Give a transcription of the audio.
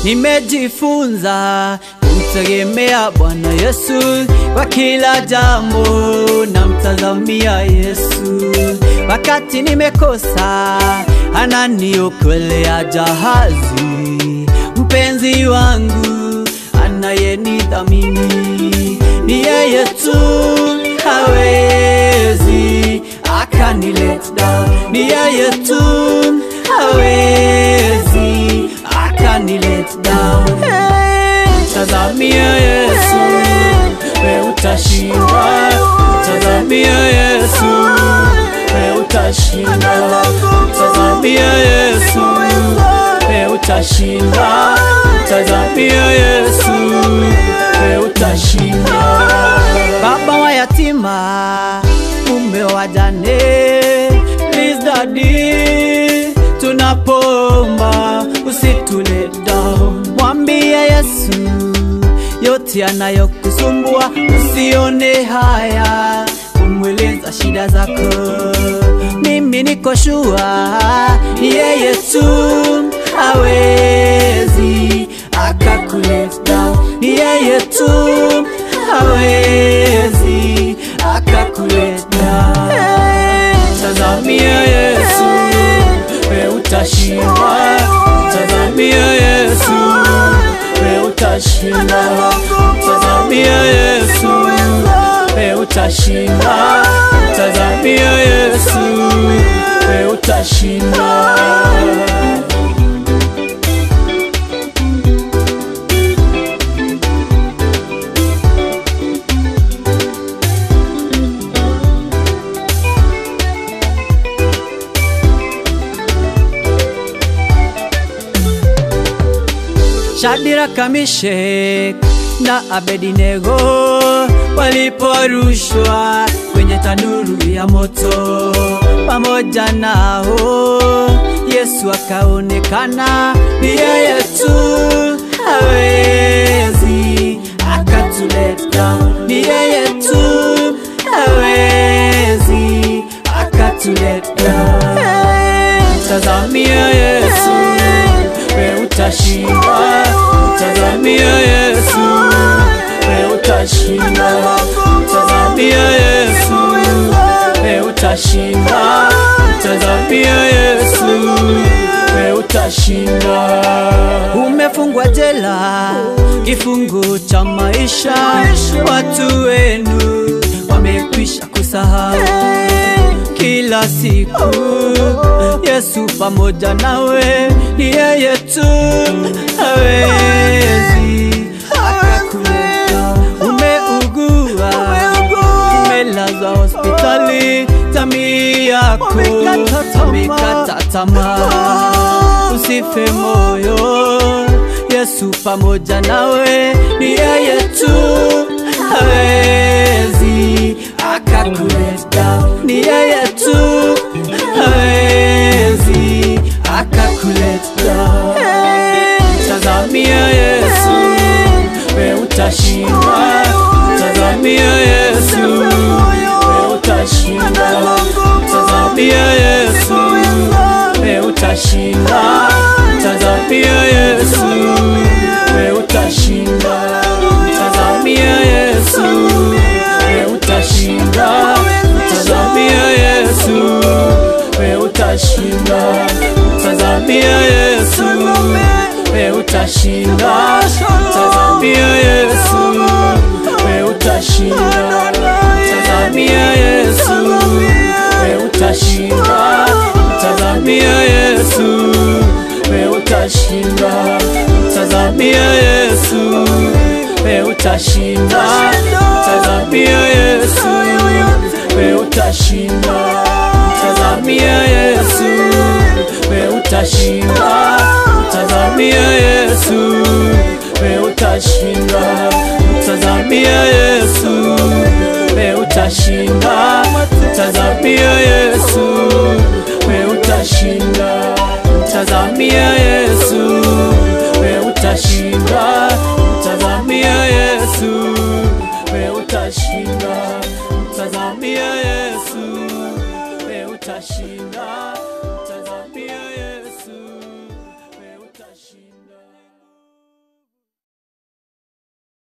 Nimejifunza kumtegemea Bwana Yesu kwa kila jambo, na mtazamia Yesu. Wakati nimekosa ananiokolea jahazi. Mpenzi wangu anayenidhamini, ni yeye tu, hawezi akani let down. Ni yeye tu, hawezi akani let down. Tazamia Yesu, wewe utashinda. Tazamia Yesu, wewe utashinda. Tazamia Yesu, wewe utashinda. Tazamia Yesu, wewe utashinda. Baba wa yatima, mume wa wajane, please daddy, tunapoomba usitule down. Mwambie Yesu yote yanayokusumbua, usione haya kumweleza shida zako. Mimi niko sure ni yeye tu, hawezi akakulet down. Ni yeye tu, hawezi akakulet down. Tazamia Yesu, wewe utashinda. Tazamia Yesu, wewe utashinda. Tazamia Yesu, wewe utashinda. Tazamia Yesu, wewe utashinda. Shadraka, Meshaki na Abednego waliporushwa kwenye tanuru ya moto, pamoja nao Yesu akaonekana. Ni yeye tu, hawezi akatulet down. Ni yeye tu, hawezi akatulet down. Tazamia Yesu, wewe utashinda. Tazamia Yesu, wewe utashinda. Tazamia Yesu, wewe utashinda. Tazamia Yesu, wewe utashinda. Umefungwa jela kifungo cha maisha, watu wenu wamekwisha kusahau. Kila siku Yesu pamoja nawe, ni yeye tu, hawezi akakuleta. Umeugua, umelazwa hospitali, jamii yako imekata tamaa. Usife moyo, Yesu pamoja nawe, ni yeye tu, hawezi akakuleta. Ni yeye tu, hawezi akakuleta. Tazamia Yesu, wewe utashinda. Tazamia Yesu, wewe utashinda. Tazamia Yesu, wewe utashinda. Tazamia Yesu, wewe utashinda. Tazamia Yesu, wewe utashinda. Tazamia Yesu, wewe utashinda. Tazamia Yesu, wewe utashinda. Tazamia Yesu, wewe utashinda. Tazamia Yesu, wewe utashinda. Tazamia Yesu, wewe utashinda. Tazamia Yesu, wewe utashinda. Tazamia Yesu, wewe utashinda. Tazamia Yesu, wewe utashinda. Tazamia Yesu, wewe utashinda. Tazamia Yesu, wewe utashinda. Tazamia Yesu, wewe utashinda. Tazamia Yesu, wewe utashinda. Tazamia Yesu, wewe utashinda. Tazamia Yesu, wewe utashinda.